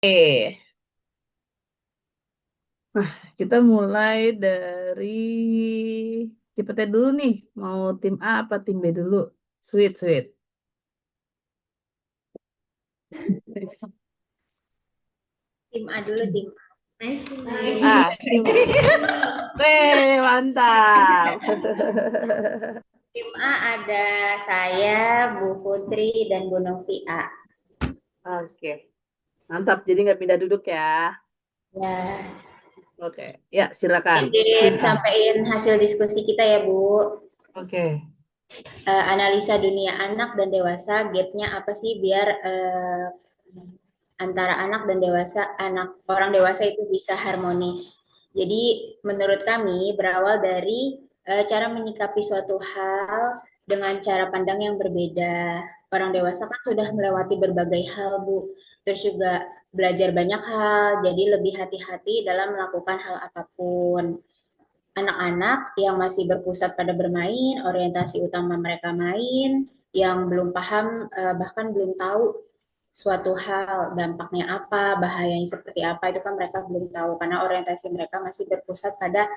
Oke, nah kita mulai dari Cipete dulu nih. Mau tim A apa tim B dulu? Sweet, sweet. Tim A dulu, tim A. Tim A, tim A. Weh, mantap. Tim A ada saya, Bu Putri, dan Bu Novi A. Oke, mantap. Jadi nggak pindah duduk ya. Ya, Oke, ya silakan. izin Tim A. sampaikan hasil diskusi kita ya, Bu. Oke. Analisa dunia anak dan dewasa, gapnya apa sih biar antara anak dan dewasa, anak orang dewasa itu bisa harmonis. Jadi menurut kami berawal dari cara menyikapi suatu hal dengan cara pandang yang berbeda. Orang dewasa kan sudah melewati berbagai hal, Bu. Terus juga belajar banyak hal, jadi lebih hati-hati dalam melakukan hal apapun. Anak-anak yang masih berpusat pada bermain, orientasi utama mereka main, yang belum paham, bahkan belum tahu suatu hal dampaknya apa, bahayanya seperti apa, itu kan mereka belum tahu karena orientasi mereka masih berpusat pada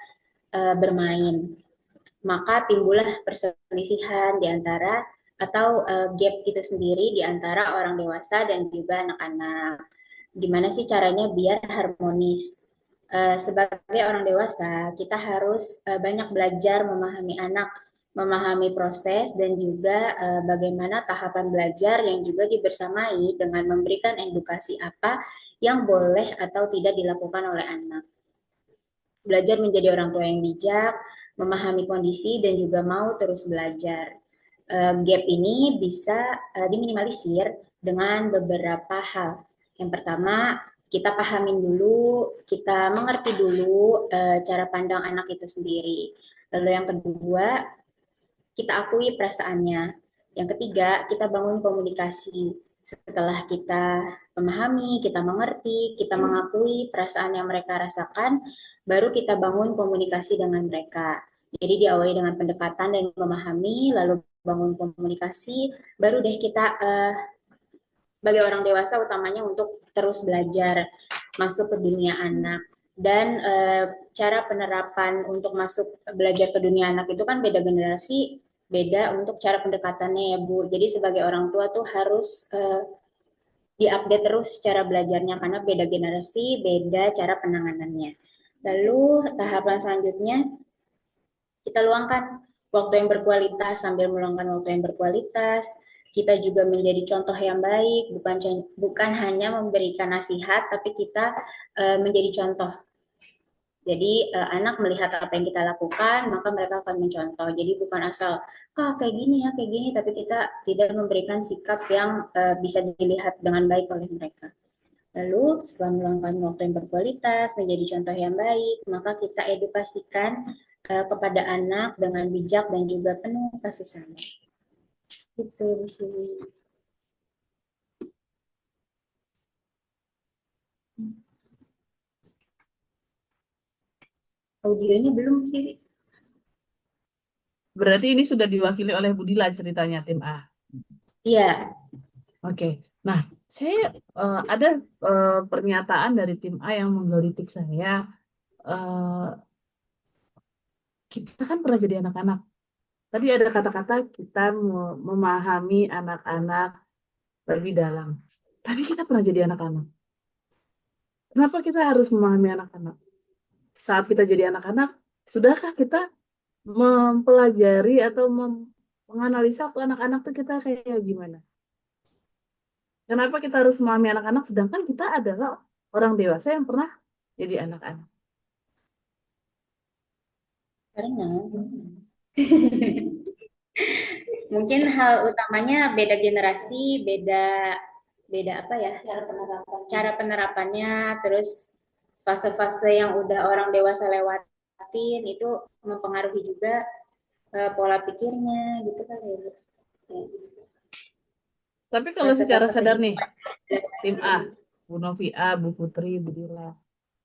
bermain. Maka timbullah perselisihan di antara atau gap itu sendiri di antara orang dewasa dan juga anak-anak. Gimana sih caranya biar harmonis? Sebagai orang dewasa, kita harus banyak belajar memahami anak, memahami proses dan juga bagaimana tahapan belajar yang juga dibersamai dengan memberikan edukasi apa yang boleh atau tidak dilakukan oleh anak. Belajar menjadi orang tua yang bijak, memahami kondisi dan juga mau terus belajar. Gap ini bisa diminimalisir dengan beberapa hal. Yang pertama, kita pahamin dulu, kita mengerti dulu cara pandang anak itu sendiri. Lalu yang kedua, kita akui perasaannya. Yang ketiga, kita bangun komunikasi. Setelah kita memahami, kita mengerti, kita mengakui perasaan yang mereka rasakan, baru kita bangun komunikasi dengan mereka. Jadi diawali dengan pendekatan dan memahami, lalu bangun komunikasi, baru deh kita sebagai orang dewasa utamanya untuk terus belajar masuk ke dunia anak. Dan cara penerapan untuk masuk belajar ke dunia anak itu kan beda generasi, beda untuk cara pendekatannya ya Bu. Jadi sebagai orang tua tuh harus diupdate terus cara belajarnya karena beda generasi, beda cara penanganannya. Lalu tahapan selanjutnya kita luangkan waktu yang berkualitas sambil meluangkan waktu yang berkualitas. Kita juga menjadi contoh yang baik, bukan hanya memberikan nasihat, tapi kita menjadi contoh. Jadi anak melihat apa yang kita lakukan, maka mereka akan mencontoh. Jadi bukan asal kak kayak gini ya, kayak gini, tapi kita tidak memberikan sikap yang bisa dilihat dengan baik oleh mereka. Lalu setelah meluangkan waktu yang berkualitas, menjadi contoh yang baik, maka kita edukasikan kepada anak dengan bijak dan juga penuh kasih sayang. Itu di sini. Audionya belum sih. Berarti ini sudah diwakili oleh Budila ceritanya tim A. Iya. Oke. Nah, saya ada pernyataan dari tim A yang menggelitik saya. Eh, kita kan pernah jadi anak-anak. Tadi ada kata-kata kita memahami anak-anak lebih dalam. Tapi kita pernah jadi anak-anak. Kenapa kita harus memahami anak-anak? Saat kita jadi anak-anak, sudahkah kita mempelajari atau menganalisa waktu anak-anak tuh kita kayak gimana? Kenapa kita harus memahami anak-anak sedangkan kita adalah orang dewasa yang pernah jadi anak-anak? Karena mungkin hal utamanya beda generasi, beda beda apa ya? Cara penerapannya, terus fase-fase yang udah orang dewasa lewatin itu mempengaruhi juga pola pikirnya gitu kan ya. Tapi kalau secara Fase-fase sadar nih, kehidupan. tim A, Bu Novi A, Bu Putri, Bu Dila,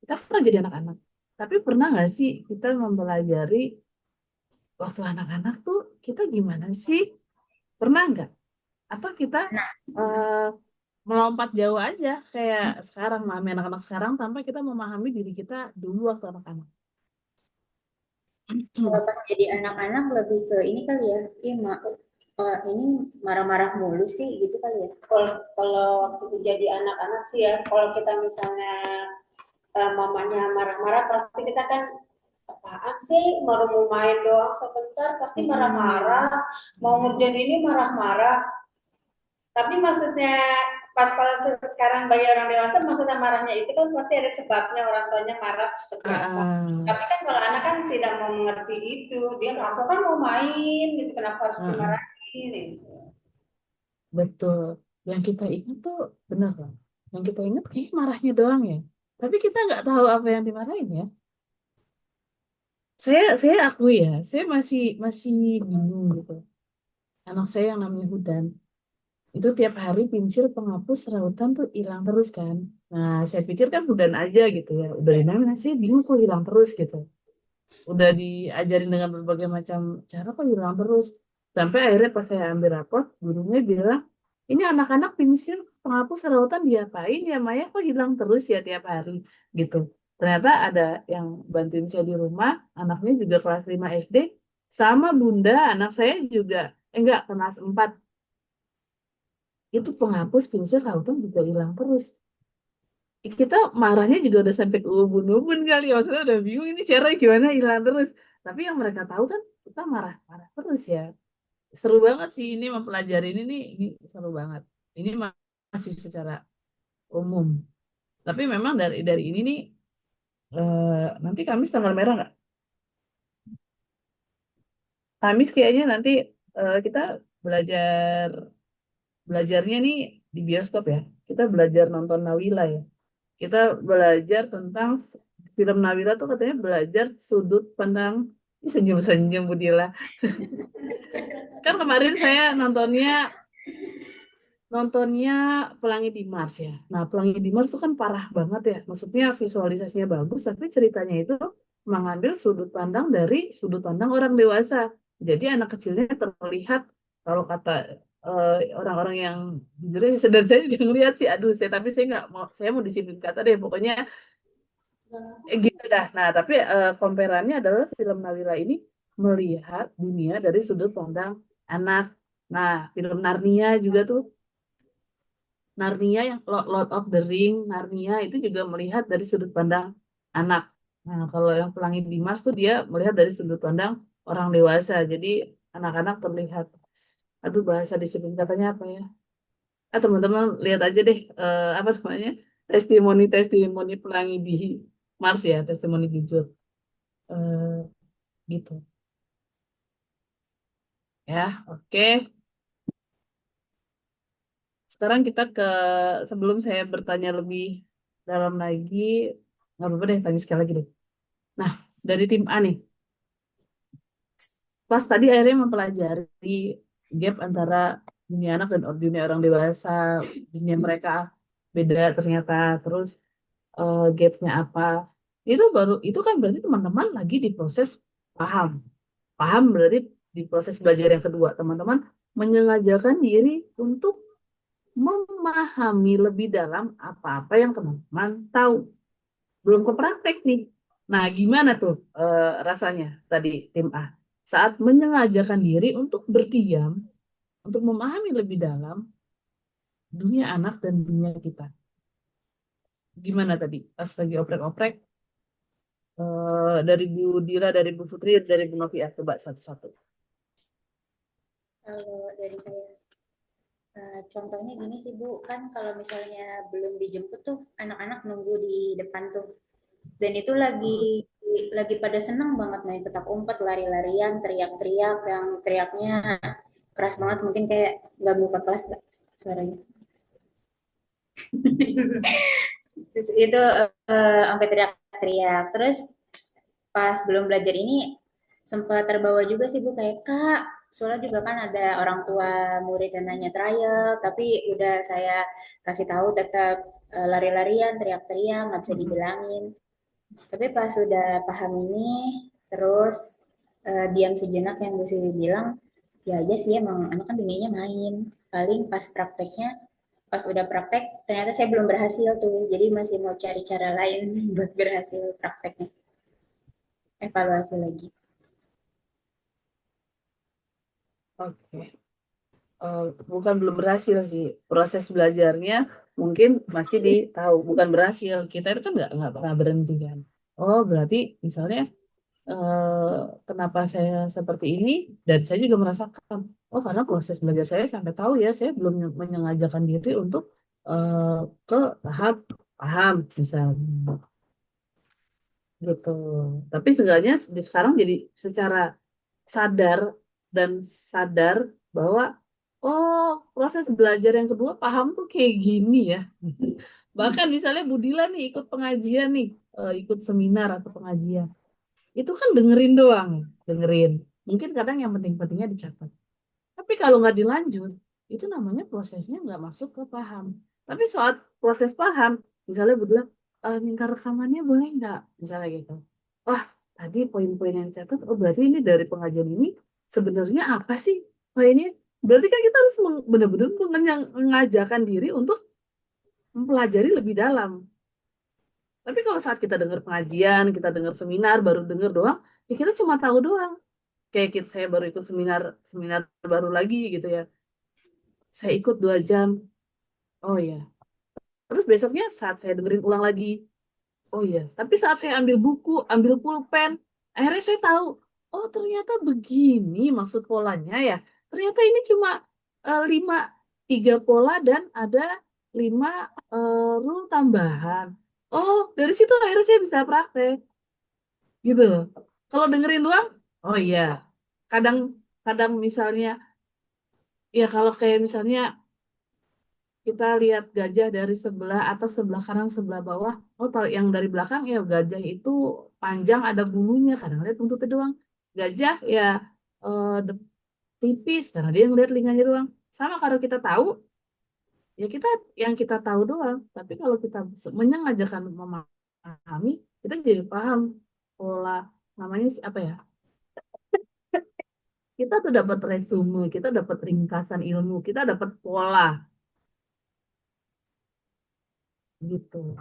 kita pernah jadi anak-anak. Tapi pernah nggak sih kita mempelajari waktu anak-anak tuh kita gimana sih? Pernah nggak? Atau kita Nah, eh, melompat jauh aja kayak sekarang memahami anak-anak sekarang tanpa kita memahami diri kita dulu waktu anak-anak. Kalau pas jadi anak-anak lebih ke ini kali ya, ini marah-marah mulu sih gitu kali ya. Kalau waktu jadi anak-anak sih ya, kalau kita misalnya mamanya marah-marah, pasti kita kan apaan sih, baru mau main doang sebentar pasti marah-marah, mau ngerjain ini marah-marah. Tapi maksudnya pas kalau sekarang bagi orang dewasa, maksudnya marahnya itu kan pasti ada sebabnya orang tuanya marah seperti apa. Tapi kan kalau anak kan tidak mau mengerti itu, dia aku kan mau main gitu, kenapa harus dimarahin gitu. Betul. Yang kita ingat tuh benar lah. Yang kita ingat kayak marahnya doang ya. Tapi kita nggak tahu apa yang dimarahin ya. Saya akui ya, saya masih masih bingung gitu. Anak saya yang namanya Hudan, itu tiap hari pensil penghapus rautan tuh hilang terus kan. Nah, saya pikir kan Hudan aja gitu ya. Udah dinamain, saya bingung kok hilang terus gitu. Udah diajarin dengan berbagai macam cara kok hilang terus. Sampai akhirnya pas saya ambil raport, gurunya bilang, ini anak-anak pensil penghapus rautan diapain ya Maya kok hilang terus ya tiap hari gitu. Ternyata ada yang bantuin saya di rumah, anaknya juga kelas 5 SD, sama bunda anak saya juga, enggak, kelas 4 itu penghapus pensil rautan juga hilang terus. Kita marahnya juga udah sampai ke ubun-ubun kali ya. Maksudnya udah bingung ini cara gimana hilang terus. Tapi yang mereka tahu kan kita marah-marah terus ya. Seru banget sih ini mempelajari ini seru banget. Ini masih secara umum. Tapi memang dari ini nih nanti Kamis tanggal merah nggak? Kamis kayaknya nanti kita belajar belajarnya nih di bioskop ya. Kita belajar nonton Nawila ya. Kita belajar tentang film Nawila tuh katanya belajar sudut pandang. Ih, senyum-senyum Budila. Kan kemarin saya nontonnya Pelangi di Mars ya. Nah, Pelangi di Mars itu kan parah banget ya. Maksudnya visualisasinya bagus, tapi ceritanya itu mengambil sudut pandang dari sudut pandang orang dewasa. Jadi anak kecilnya terlihat kalau kata orang-orang yang jujur sih, sedar saya juga ngeliat sih, aduh saya tapi saya nggak mau, saya mau disiplin kata deh, pokoknya gitu dah. Nah, tapi komperannya adalah film Nawila ini melihat dunia dari sudut pandang anak. Nah, film Narnia juga tuh, Narnia yang Lord of the Ring, Narnia itu juga melihat dari sudut pandang anak. Nah, kalau yang Pelangi Dimas tuh dia melihat dari sudut pandang orang dewasa. Jadi anak-anak terlihat. Aduh, bahasa disiplin katanya apa ya? Ah, teman-teman lihat aja deh apa namanya? Testimoni-testimoni Pelangi di Mars ya, testimoni jujur. Eh, gitu. Ya, oke. Sekarang kita ke sebelum saya bertanya lebih dalam lagi, nggak apa-apa deh, tanya sekali lagi deh. Nah, dari tim A nih, pas tadi akhirnya mempelajari gap antara dunia anak dan dunia orang dewasa, dunia mereka beda ternyata, terus gapnya apa? Itu kan berarti teman-teman lagi di proses paham. Paham berarti di proses belajar yang kedua, teman-teman menyengajakan diri untuk memahami lebih dalam apa-apa yang teman-teman tahu. Belum ke praktek nih. Nah, gimana tuh rasanya tadi tim A? Saat menyengajakan diri untuk berdiam, untuk memahami lebih dalam dunia anak dan dunia kita. Gimana tadi? Pas lagi oprek-oprek, dari Bu Dira, dari Bu Putri, dari Bu Novia. Coba satu-satu. Kalau dari saya, contohnya gini sih Bu, kan kalau misalnya belum dijemput tuh anak-anak nunggu di depan tuh. Dan itu lagi pada senang banget main petak umpet, lari-larian, teriak-teriak, yang teriaknya keras banget, mungkin kayak ganggu ke kelas gak suaranya. Terus itu sampai teriak-teriak. Terus pas belum belajar ini sempat terbawa juga sih Bu, kayak Kak, soalnya juga kan ada orang tua murid yang nanya trial, tapi udah saya kasih tahu tetap lari-larian, teriak-teriak, nggak bisa dibilangin. Tapi pas sudah paham ini, terus diam sejenak yang bisa dibilang, ya aja sih emang anak kan dunianya main. Paling pas prakteknya pas udah praktek ternyata saya belum berhasil tuh. Jadi masih mau cari cara lain buat berhasil prakteknya. Evaluasi lagi. Oke. Bukan belum berhasil sih. Proses belajarnya mungkin masih di tahu, bukan berhasil. Kita itu kan nggak pernah berhenti kan. Oh, berarti misalnya kenapa saya seperti ini dan saya juga merasakan oh karena proses belajar saya sampai tahu ya saya belum menyengajakan diri untuk eh, ke tahap paham misalnya gitu. Tapi seenggaknya di sekarang jadi secara sadar dan sadar bahwa oh proses belajar yang kedua paham tuh kayak gini ya. Bahkan misalnya Budila nih ikut pengajian nih, ikut seminar atau pengajian. Itu kan dengerin doang, dengerin. Mungkin kadang yang penting-pentingnya dicatat. Tapi kalau nggak dilanjut, itu namanya prosesnya nggak masuk ke paham. Tapi saat proses paham, misalnya bilang, minta rekamannya boleh nggak? Misalnya gitu. Wah, tadi poin-poin yang dicatat, oh berarti ini dari pengajian ini sebenarnya apa sih poinnya? Berarti kan kita harus benar-benar mengajarkan diri untuk mempelajari lebih dalam. Tapi kalau saat kita dengar pengajian, kita dengar seminar, baru dengar doang, ya kita cuma tahu doang. Kayak saya baru ikut seminar seminar baru lagi gitu ya. Saya ikut 2 jam. Oh ya. Terus besoknya saat saya dengerin ulang lagi. Oh iya. Tapi saat saya ambil buku, ambil pulpen, akhirnya saya tahu. Oh ternyata begini maksud polanya ya. Ternyata ini cuma 3 pola dan ada 5 rule tambahan. Oh dari situ akhirnya saya bisa praktek. Gitu loh. Kalau dengerin doang, oh iya. Kadang kadang misalnya ya kalau kayak misalnya kita lihat gajah dari sebelah atas, sebelah kanan, sebelah bawah. Oh, tahu yang dari belakang ya gajah itu panjang ada bulunya. Kadang lihat buntutnya doang. Gajah ya tipis karena dia ngeliat telinganya doang. Sama kalau kita tahu ya kita yang kita tahu doang. Tapi kalau kita menyengajakan memahami, kita jadi paham pola namanya apa ya? Kita tuh dapat resume, kita dapat ringkasan ilmu, kita dapat pola gitu.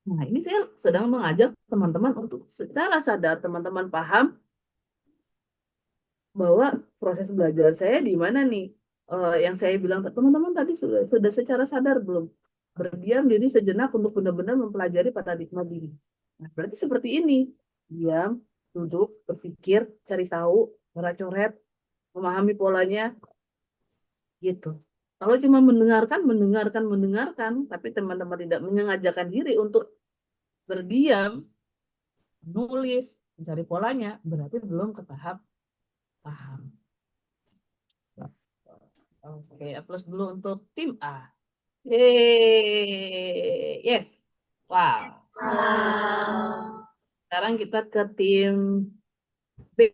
Nah, ini saya sedang mengajak teman-teman untuk secara sadar teman-teman paham bahwa proses belajar saya di mana nih. Yang saya bilang teman-teman tadi sudah secara sadar belum berdiam diri sejenak untuk benar-benar mempelajari paradigma diri. Nah, berarti seperti ini. Diam, duduk, berpikir, cari tahu, coret-coret, memahami polanya, gitu. Kalau cuma mendengarkan, mendengarkan, mendengarkan, tapi teman-teman tidak menyengajakan diri untuk berdiam, nulis, mencari polanya, berarti belum ke tahap paham. Oke, plus dulu untuk tim A. Yeay, yes. Wow. Wow. Sekarang kita ke tim B.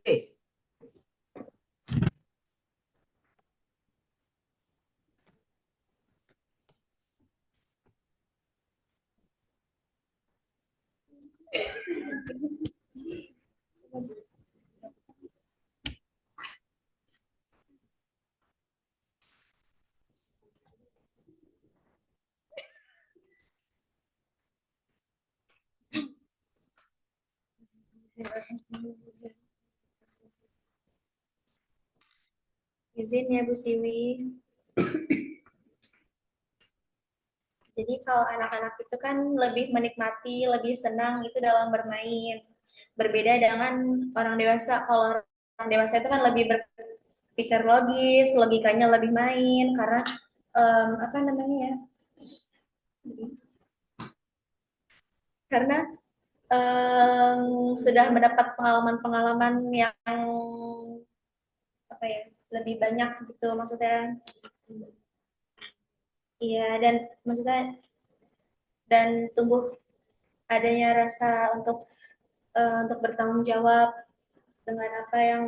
Izin ya Bu Siwi. Jadi kalau anak-anak itu kan lebih menikmati, lebih senang itu dalam bermain. Berbeda dengan orang dewasa. Kalau orang dewasa itu kan lebih berpikir logis, logikanya lebih main karena apa namanya ya? Karena sudah mendapat pengalaman-pengalaman yang apa ya lebih banyak gitu maksudnya. Iya dan maksudnya dan tumbuh adanya rasa untuk bertanggung jawab dengan apa yang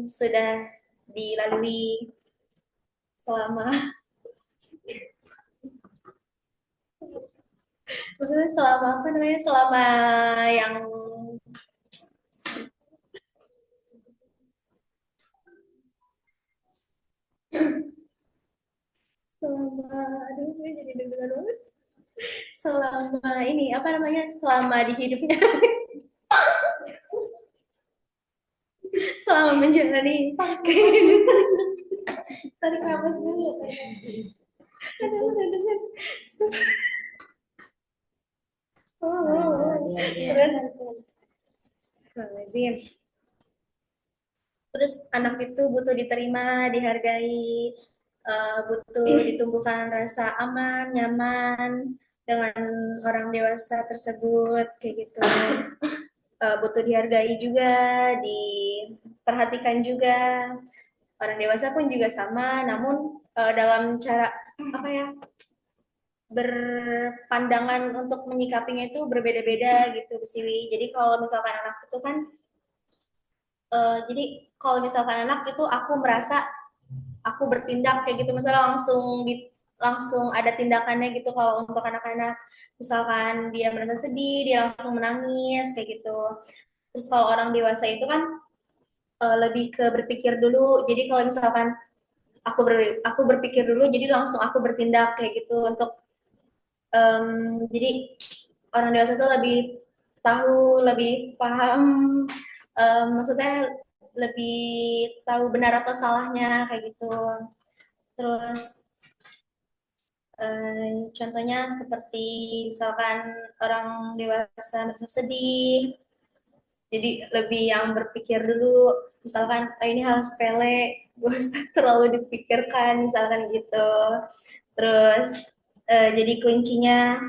sudah dilalui selama maksudnya selama apa namanya selama yang selama ini apa namanya selama di hidupnya selama menjalani kehidupan. Tarik nafas dulu. Terus terus anak itu butuh diterima, dihargai, butuh ditumbuhkan rasa aman, nyaman dengan orang dewasa tersebut kayak gitu. Butuh dihargai juga, diperhatikan juga. Orang dewasa pun juga sama, namun dalam cara apa ya berpandangan untuk menyikapinya itu berbeda-beda gitu Bu Siwi. Jadi kalau misalkan anak itu kan jadi kalau misalkan anak itu aku merasa aku bertindak kayak gitu misalnya langsung ada tindakannya gitu kalau untuk anak-anak misalkan dia merasa sedih dia langsung menangis kayak gitu. Terus kalau orang dewasa itu kan lebih ke berpikir dulu. Jadi kalau misalkan aku berpikir dulu jadi langsung aku bertindak kayak gitu untuk jadi orang dewasa itu lebih tahu, lebih paham, maksudnya lebih tahu benar atau salahnya kayak gitu. Terus contohnya seperti misalkan orang dewasa merasa sedih, jadi lebih yang berpikir dulu, misalkan ini hal sepele, gue terlalu dipikirkan, misalkan gitu. Terus jadi kuncinya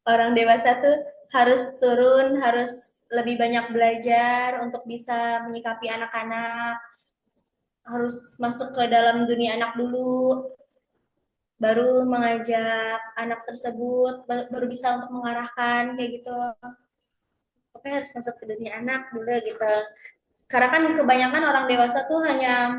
orang dewasa tuh harus turun, harus lebih banyak belajar untuk bisa menyikapi anak-anak, harus masuk ke dalam dunia anak dulu, baru mengajak anak tersebut, baru bisa untuk mengarahkan kayak gitu. Oke, harus masuk ke dunia anak dulu gitu. Karena kan kebanyakan orang dewasa tuh hanya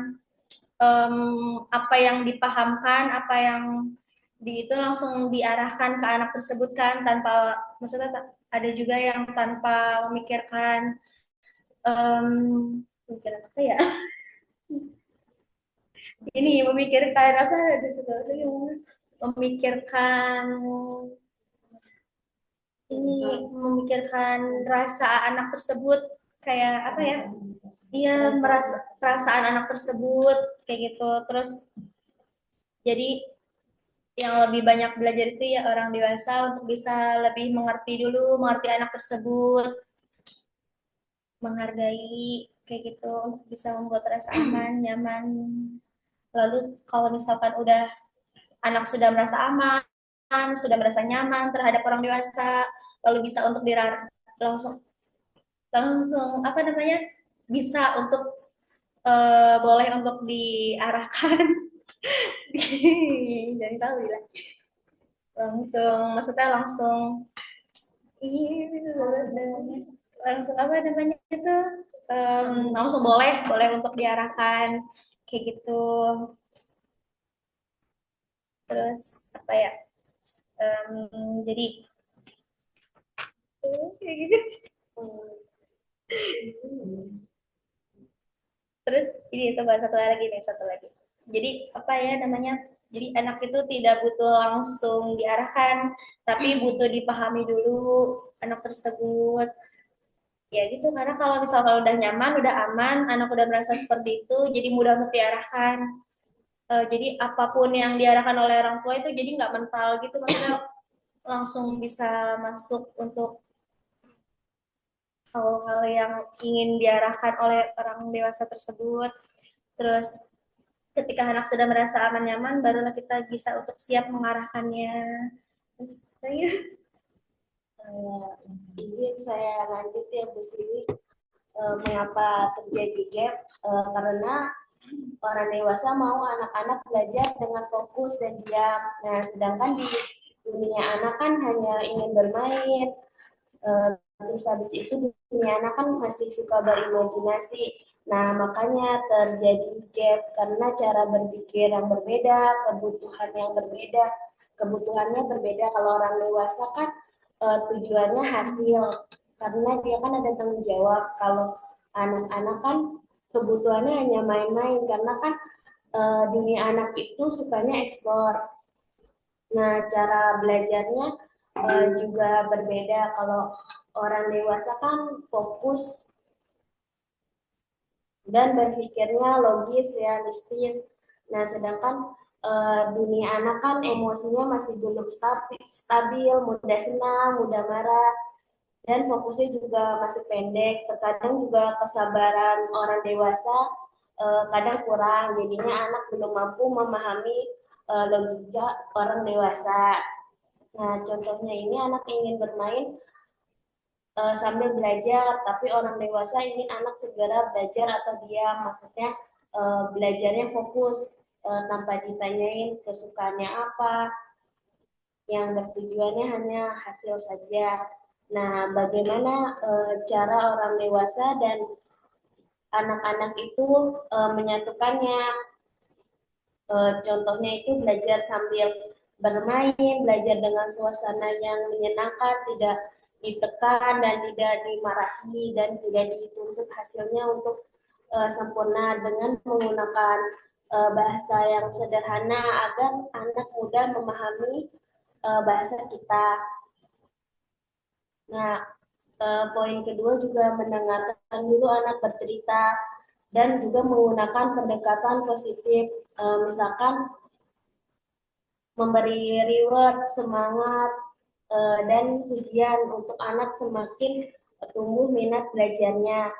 apa yang dipahamkan, apa yang di itu langsung diarahkan ke anak tersebut kan tanpa maksudnya ada juga yang tanpa memikirkan memikirkan apa ya ini memikirkan apa ada sesuatu yang memikirkan ini memikirkan rasa anak tersebut kayak apa ya iya merasa perasaan anak tersebut kayak gitu terus jadi yang lebih banyak belajar itu ya orang dewasa untuk bisa lebih mengerti dulu mengerti anak tersebut menghargai kayak gitu untuk bisa membuat rasa aman nyaman lalu kalau misalkan udah anak sudah merasa aman sudah merasa nyaman terhadap orang dewasa lalu bisa untuk langsung langsung apa namanya bisa untuk boleh untuk diarahkan jadi tahu ya langsung maksudnya langsung langsung apa namanya itu langsung boleh boleh untuk diarahkan kayak gitu terus apa ya jadi kayak gitu terus ini coba satu lagi nih satu lagi jadi apa ya namanya jadi anak itu tidak butuh langsung diarahkan tapi butuh dipahami dulu anak tersebut ya gitu karena kalau misalnya udah nyaman udah aman anak udah merasa seperti itu jadi mudah untuk diarahkan jadi apapun yang diarahkan oleh orang tua itu jadi nggak mental gitu maksudnya langsung bisa masuk untuk hal-hal yang ingin diarahkan oleh orang dewasa tersebut terus ketika anak sudah merasa aman nyaman barulah kita bisa untuk siap mengarahkannya terus saya izin saya lanjut ya Bu Siwi. Mengapa terjadi gap? Karena orang dewasa mau anak-anak belajar dengan fokus dan diam. Nah, sedangkan di dunia anak kan hanya ingin bermain. Terus habis itu dunia anak kan masih suka berimajinasi. Nah, makanya terjadi gap karena cara berpikir yang berbeda, kebutuhan yang berbeda. Kebutuhannya berbeda kalau orang dewasa kan tujuannya hasil karena dia kan ada tanggung jawab. Kalau anak-anak kan kebutuhannya hanya main-main karena kan dunia anak itu sukanya eksplor. Nah, cara belajarnya juga berbeda. Kalau orang dewasa kan fokus dan berpikirnya logis, realistis. Nah, sedangkan dunia anak kan emosinya masih belum stabil, mudah senang, mudah marah, dan fokusnya juga masih pendek. Terkadang juga kesabaran orang dewasa kadang kurang, jadinya anak belum mampu memahami logika orang dewasa. Nah, contohnya ini anak ingin bermain sambil belajar, tapi orang dewasa ingin anak segera belajar atau diam, maksudnya belajarnya fokus tanpa ditanyain kesukaannya apa, yang bertujuannya hanya hasil saja. Nah, bagaimana cara orang dewasa dan anak-anak itu menyatukannya? Contohnya itu belajar sambil bermain, belajar dengan suasana yang menyenangkan, tidak ditekan dan tidak dimarahi dan tidak dituntut hasilnya untuk sempurna dengan menggunakan bahasa yang sederhana agar anak mudah memahami bahasa kita. Nah, poin kedua juga mendengarkan dulu anak bercerita dan juga menggunakan pendekatan positif. Misalkan memberi reward, semangat, dan pujian untuk anak semakin tumbuh minat belajarnya.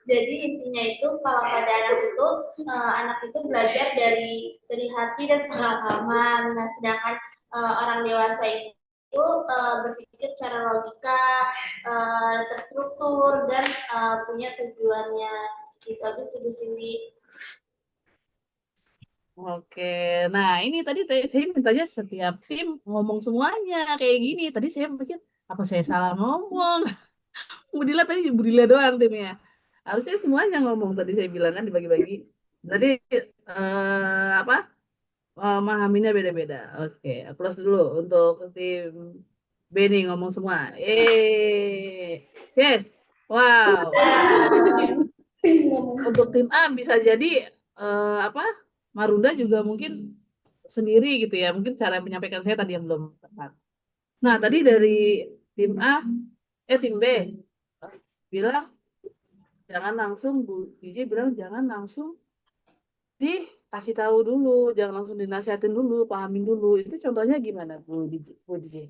Jadi intinya itu kalau pada anak itu belajar dari hati dan pengalaman. Nah, sedangkan orang dewasa itu berpikir secara logika, terstruktur dan punya tujuannya. Itu aja sih di sini. Oke, nah ini tadi saya mintanya setiap tim ngomong semuanya kayak gini. Tadi saya pikir apa saya salah ngomong? Budila tadi Budila doang timnya. Harusnya semuanya ngomong tadi saya bilang kan dibagi-bagi. Tadi apa? Memahaminya beda-beda. Oke, plus dulu untuk tim Benny ngomong semua. Yes. Wow. Untuk tim A bisa jadi apa? Marunda juga mungkin sendiri gitu ya. Mungkin cara menyampaikan saya tadi yang belum tepat. Nah, tadi dari tim A, tim B bilang jangan langsung, Bu DJ bilang jangan langsung dikasih tahu dulu, jangan langsung dinasihatin dulu, pahamin dulu. Itu contohnya gimana, Bu DJ?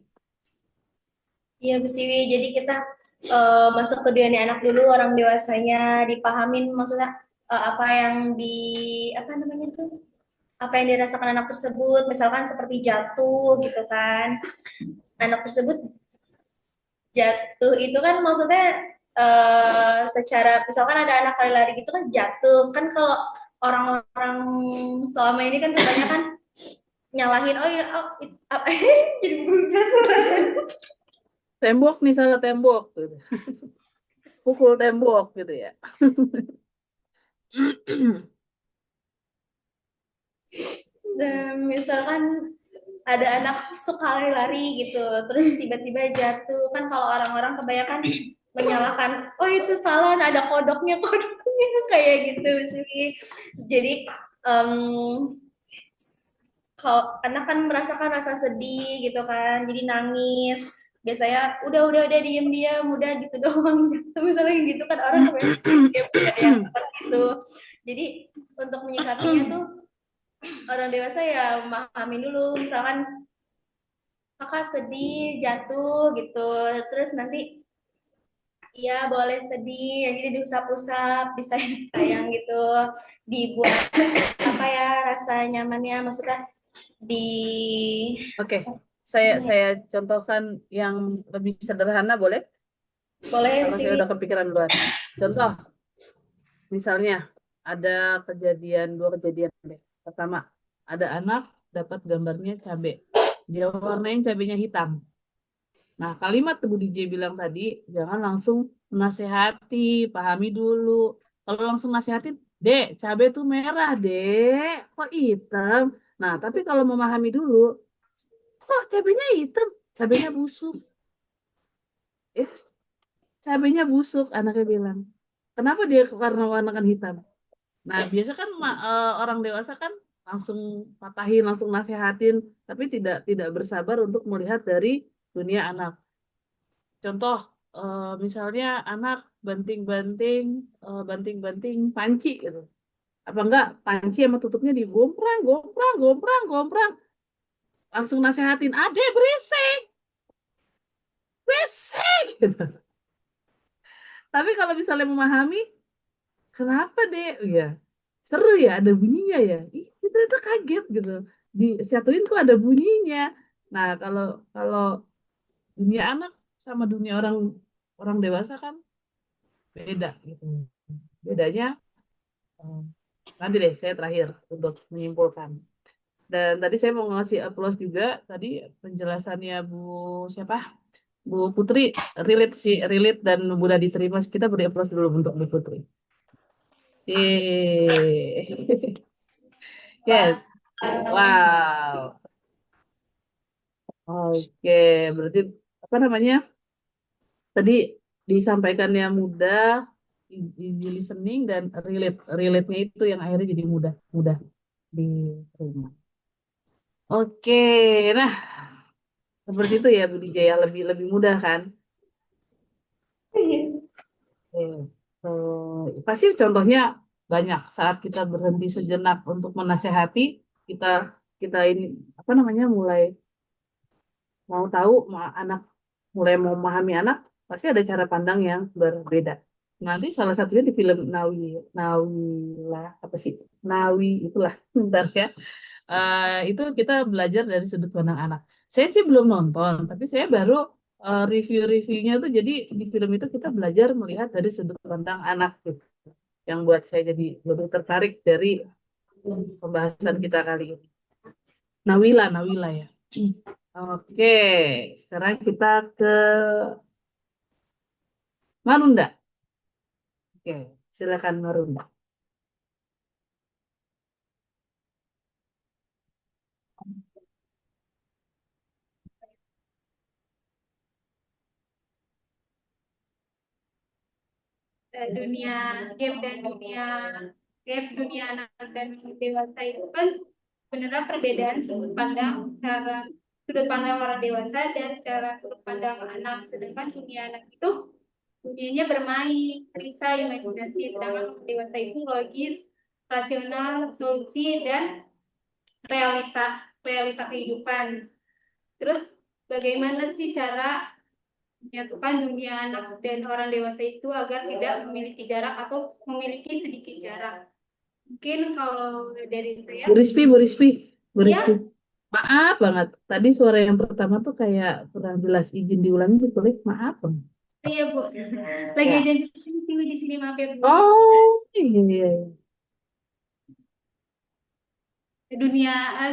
Iya, Bu Siwi. Jadi kita masuk ke dunia anak dulu, orang dewasanya dipahamin maksudnya apa yang apa namanya tuh? Apa yang dirasakan anak tersebut, misalkan seperti jatuh gitu kan. Anak tersebut jatuh itu kan maksudnya secara misalkan ada anak lari gitu kan jatuh. Kan kalau orang-orang selama ini kan kebanyakan nyalahin oh ya jadi Tembok nih, salah tembok. Gitu. Pukul tembok gitu ya. Dan misalkan ada anak suka lari-lari gitu, terus tiba-tiba jatuh. Kan kalau orang-orang kebanyakan menyalahkan, oh itu salah, ada kodoknya kayak gitu sih. Jadi kalau anak kan merasakan rasa sedih gitu kan, jadi nangis. Biasanya udah diem udah gitu doang. Misalnya gitu kan orang kebanyakan ada yang seperti itu. Jadi untuk menyikapinya tuh orang dewasa ya memahami dulu, misalkan kakak sedih jatuh gitu, terus nanti iya boleh sedih, jadi diusap-usap, disayang-sayang gitu, dibuat apa ya rasa nyamannya, maksudnya di Oke, saya contohkan yang lebih sederhana boleh? boleh Kalau saya sih. udah kepikiran duluan. Contoh, misalnya ada dua kejadian deh. Pertama, ada anak dapat gambarnya cabai. Dia warnain cabainya hitam. Nah, kalimat Bu DJ bilang tadi, jangan langsung menasehati, pahami dulu. Kalau langsung nasihatin, Dek, cabai itu merah, Dek. Kok hitam? Nah, tapi kalau memahami dulu, kok cabainya hitam? Cabainya busuk. eh cabenya busuk, anaknya bilang. Kenapa dia karena warna kan hitam? Nah, biasa kan orang dewasa kan langsung patahin, langsung nasehatin, tapi tidak bersabar untuk melihat dari dunia anak. Contoh, misalnya anak banting-banting, banting-banting panci gitu. Apa enggak, panci sama tutupnya digomprang, gomprang, gomprang, gomprang. Langsung nasehatin, ade berisik, berisik. Gitu. Tapi kalau misalnya memahami, kenapa deh? Ya, seru ya, ada bunyinya ya. Ih, kita kaget gitu. Disatuin kok ada bunyinya. Nah, kalau kalau dunia anak sama dunia orang orang dewasa kan beda gitu. Bedanya eh, nanti deh saya terakhir untuk menyimpulkan. Dan tadi saya mau ngasih applause juga tadi penjelasannya Bu siapa? Bu Putri relate sih, relate dan mudah diterima. Kita beri applause dulu untuk Bu Putri. Yeay. Yes. Wow. Oke, berarti apa namanya? Tadi disampaikannya mudah, easy listening dan relate-nya itu yang akhirnya jadi mudah, mudah diterima. Oke, nah seperti itu ya Bu Dijaya, lebih lebih mudah kan? Oke. Pasti contohnya banyak saat kita berhenti sejenak untuk menasehati, kita kita ini apa namanya mulai mau tahu anak mulai mau memahami anak pasti ada cara pandang yang berbeda. Nanti salah satunya di film Nawila apa sih Nawi itulah bentar ya. Itu kita belajar dari sudut pandang anak. Saya sih belum nonton, tapi saya baru review-reviewnya tuh jadi di film itu kita belajar melihat dari sudut pandang anak gitu. Yang buat saya jadi lebih tertarik dari pembahasan kita kali ini. Nawila ya. Oke, sekarang kita ke Marunda. Oke, silakan Marunda. Dunia game dan dunia anak dan dewasa itu kan sebenarnya perbedaan sudut pandang orang dewasa dan cara sudut pandang anak. Sedangkan dunia anak itu dunianya bermain, cerita, imajinasi. Sedangkan orang dewasa itu logis, rasional, solusi, dan realita realita kehidupan. Terus bagaimana sih cara menyatukan dunia anak dan orang dewasa itu agar tidak memiliki jarak atau memiliki sedikit jarak? Mungkin kalau dari saya, Bu Rispi, Bu Rispi. ya, Maaf banget. Tadi suara yang pertama tuh kayak kurang jelas. Izin diulangi boleh? Maaf banget. iya Bu, lagi Ya. janji di sini, maaf ya Bu. Oh, iya, iya.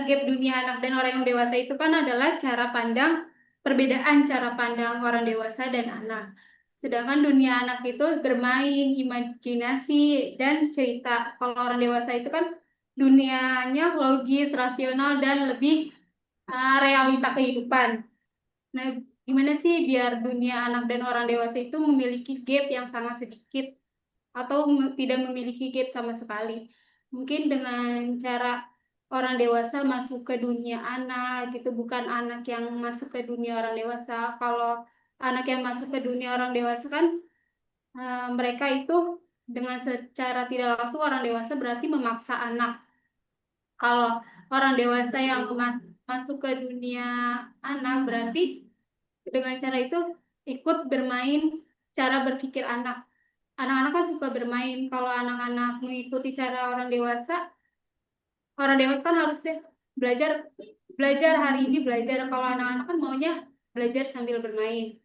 Gap dunia anak dan orang yang dewasa itu kan adalah perbedaan cara pandang orang dewasa dan anak. Sedangkan dunia anak itu bermain, imajinasi, dan cerita. Kalau orang dewasa itu kan dunianya logis, rasional, dan lebih realita kehidupan. Nah, gimana sih biar dunia anak dan orang dewasa itu memiliki gap yang sangat sedikit atau tidak memiliki gap sama sekali? Mungkin dengan cara orang dewasa masuk ke dunia anak, gitu, bukan anak yang masuk ke dunia orang dewasa. Kalau anak yang masuk ke dunia orang dewasa kan mereka itu dengan secara tidak langsung orang dewasa berarti memaksa anak. Kalau orang dewasa yang masuk ke dunia anak berarti dengan cara itu ikut bermain cara berpikir anak. Anak-anak kan suka bermain. Kalau anak-anak mengikuti cara orang dewasa kan harusnya belajar belajar hari ini belajar. Kalau anak-anak kan maunya belajar sambil bermain.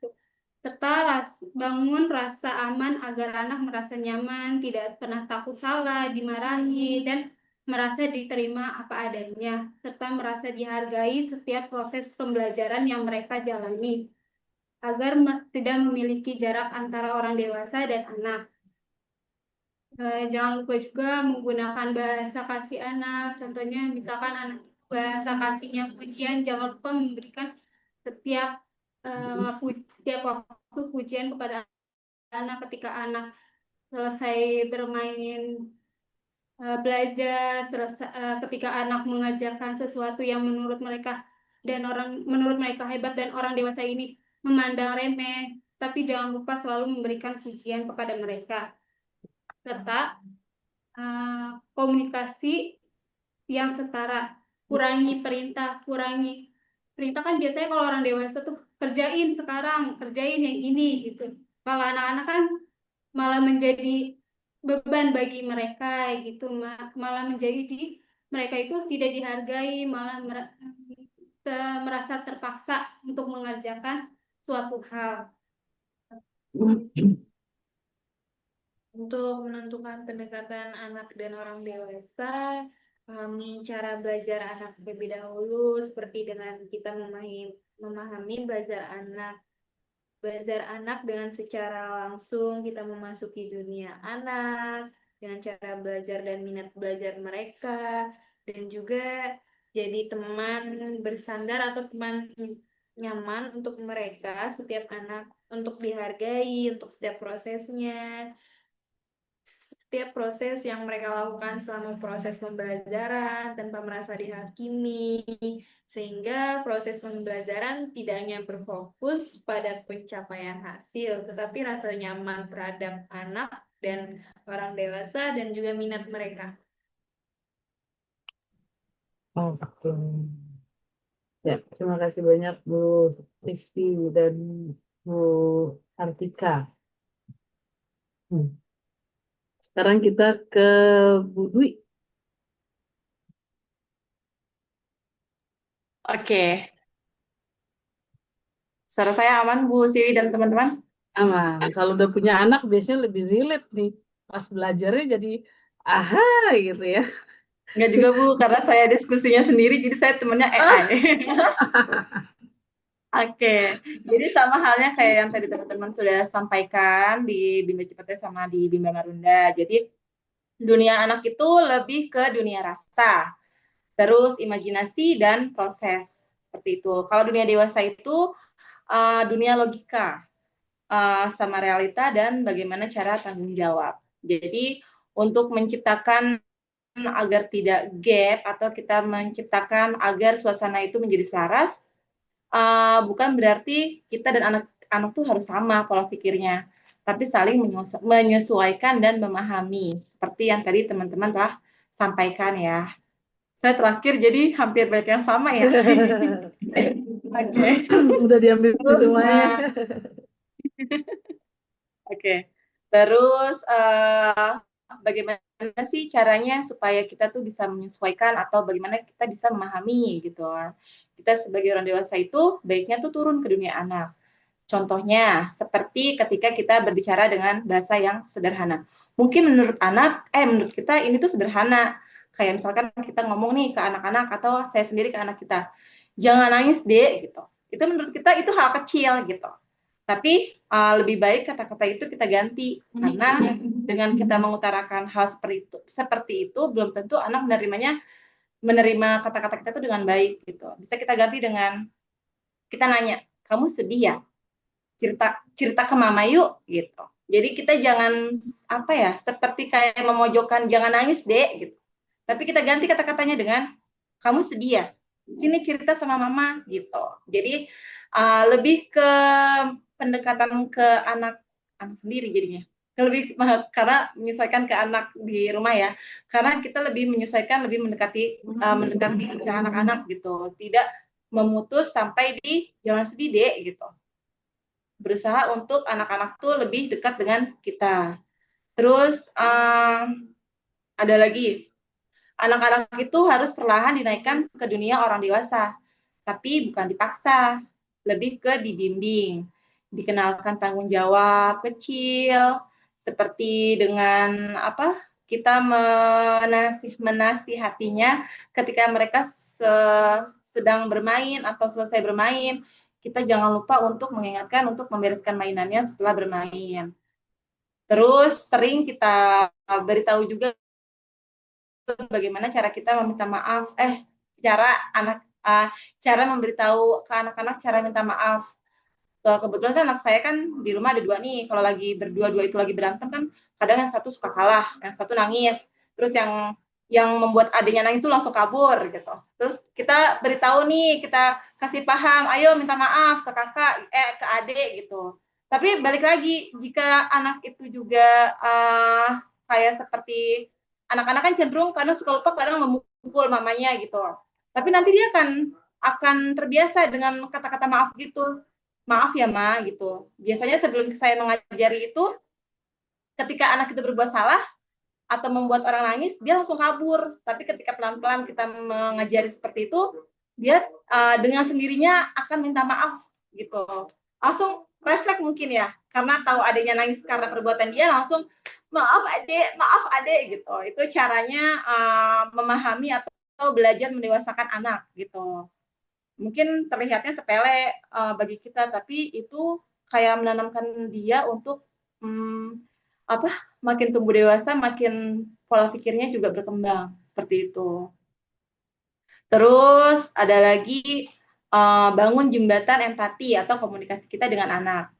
Serta bangun rasa aman agar anak merasa nyaman, tidak pernah takut salah, dimarahi, dan merasa diterima apa adanya, serta merasa dihargai setiap proses pembelajaran yang mereka jalani, agar tidak memiliki jarak antara orang dewasa dan anak. Jangan lupa juga menggunakan bahasa kasih anak. Contohnya misalkan anak bahasa kasihnya pujian, jangan lupa memberikan setiap setiap waktu waktu pujian kepada anak ketika anak selesai bermain, belajar, ketika anak mengajarkan sesuatu yang menurut mereka hebat dan orang dewasa ini memandang remeh, tapi jangan lupa selalu memberikan pujian kepada mereka, serta komunikasi yang setara. Kurangi perintah kan biasanya kalau orang dewasa tuh kerjain sekarang, kerjain yang ini gitu. Kalau anak-anak kan malah menjadi beban bagi mereka gitu, malah menjadi mereka itu tidak dihargai, malah merasa terpaksa untuk mengerjakan suatu hal. Untuk menentukan pendekatan anak dan orang dewasa, pahami cara belajar anak terlebih dahulu, seperti dengan kita memahami belajar anak dengan secara langsung, kita memasuki dunia anak, dengan cara belajar dan minat belajar mereka, dan juga jadi teman bersandar atau teman nyaman untuk mereka, setiap anak, untuk dihargai, untuk setiap prosesnya. Setiap proses yang mereka lakukan selama proses pembelajaran tanpa merasa dihakimi, sehingga proses pembelajaran tidak hanya berfokus pada pencapaian hasil, tetapi rasa nyaman terhadap anak dan orang dewasa dan juga minat mereka. Oke. Ya, terima kasih banyak Bu Rizky dan Bu Artika. Sekarang kita ke Bu Dwi. Oke, suara saya aman Bu Siwi dan teman-teman? Aman. Kalau udah punya anak biasanya lebih relate nih. Pas belajarnya jadi aha gitu ya. Enggak juga Bu, karena saya diskusinya sendiri, jadi saya temennya AI. Oke, jadi sama halnya kayak yang tadi teman-teman sudah sampaikan di Bimba Cepatnya sama di Bimba Marunda. Jadi dunia anak itu lebih ke dunia rasa, terus imajinasi dan proses seperti itu. Kalau dunia dewasa itu dunia logika, sama realita dan bagaimana cara tanggung jawab. Jadi untuk menciptakan agar tidak gap atau kita menciptakan agar suasana itu menjadi selaras, bukan berarti kita dan anak-anak tuh harus sama pola pikirnya, tapi saling menyesuaikan dan memahami seperti yang tadi teman-teman telah sampaikan ya. Saya terakhir jadi hampir banyak yang sama ya. Oke. Udah diambil Terus, semuanya. Oke. Terus bagaimana sih caranya supaya kita tuh bisa menyesuaikan atau bagaimana kita bisa memahami gitu. Kita sebagai orang dewasa itu baiknya tuh turun ke dunia anak. Contohnya seperti ketika kita berbicara dengan bahasa yang sederhana. Mungkin menurut kita ini tuh sederhana. Kayak misalkan kita ngomong nih ke anak-anak atau saya sendiri ke anak kita. Jangan nangis, Dek, gitu. Itu menurut kita itu hal kecil gitu. Tapi lebih baik kata-kata itu kita ganti karena dengan kita mengutarakan hal seperti itu belum tentu anak menerima kata-kata kita itu dengan baik gitu. Bisa kita ganti dengan kita nanya, kamu sedih ya? Cerita ke mama yuk gitu. Jadi kita jangan seperti kayak memojokkan jangan nangis dek gitu. Tapi kita ganti kata-katanya dengan kamu sedih ya? Sini cerita sama mama gitu. Jadi lebih ke pendekatan ke anak sendiri jadinya. Karena menyesuaikan ke anak di rumah ya. Karena kita lebih menyesuaikan, lebih mendekati ke anak-anak gitu. Tidak memutus sampai di jangan sedih dek gitu. Berusaha untuk anak-anak tuh lebih dekat dengan kita. Terus ada lagi, anak-anak itu harus perlahan dinaikkan ke dunia orang dewasa, tapi bukan dipaksa, lebih ke dibimbing, dikenalkan tanggung jawab kecil, seperti dengan kita menasihatinya ketika mereka sedang bermain atau selesai bermain. Kita jangan lupa untuk mengingatkan untuk membereskan mainannya setelah bermain. Terus sering kita beritahu juga bagaimana cara kita meminta maaf. Cara memberitahu ke anak-anak cara minta maaf. kebetulan kan anak saya kan di rumah ada 2 nih. Kalau lagi berdua-dua itu lagi berantem kan kadang yang satu suka kalah, yang satu nangis. Terus yang membuat adiknya nangis tuh langsung kabur gitu. Terus kita beritahu nih, kita kasih paham, ayo minta maaf ke kakak, ke adik gitu. Tapi balik lagi, jika anak itu juga kayak seperti anak-anak kan cenderung kadang suka lupa, kadang memukul mamanya gitu. Tapi nanti dia akan terbiasa dengan kata-kata maaf gitu. Maaf ya Ma gitu. Biasanya sebelum saya mengajari itu, ketika anak itu berbuat salah atau membuat orang nangis, dia langsung kabur. Tapi ketika pelan-pelan kita mengajari seperti itu, dia dengan sendirinya akan minta maaf gitu. Langsung refleks mungkin ya, karena tahu adiknya nangis karena perbuatan dia, langsung maaf adek gitu. Itu caranya memahami atau belajar mendewasakan anak gitu. Mungkin terlihatnya sepele bagi kita, tapi itu kayak menanamkan dia untuk makin tumbuh dewasa, makin pola pikirnya juga berkembang seperti itu. Terus ada lagi bangun jembatan empati atau komunikasi kita dengan anak.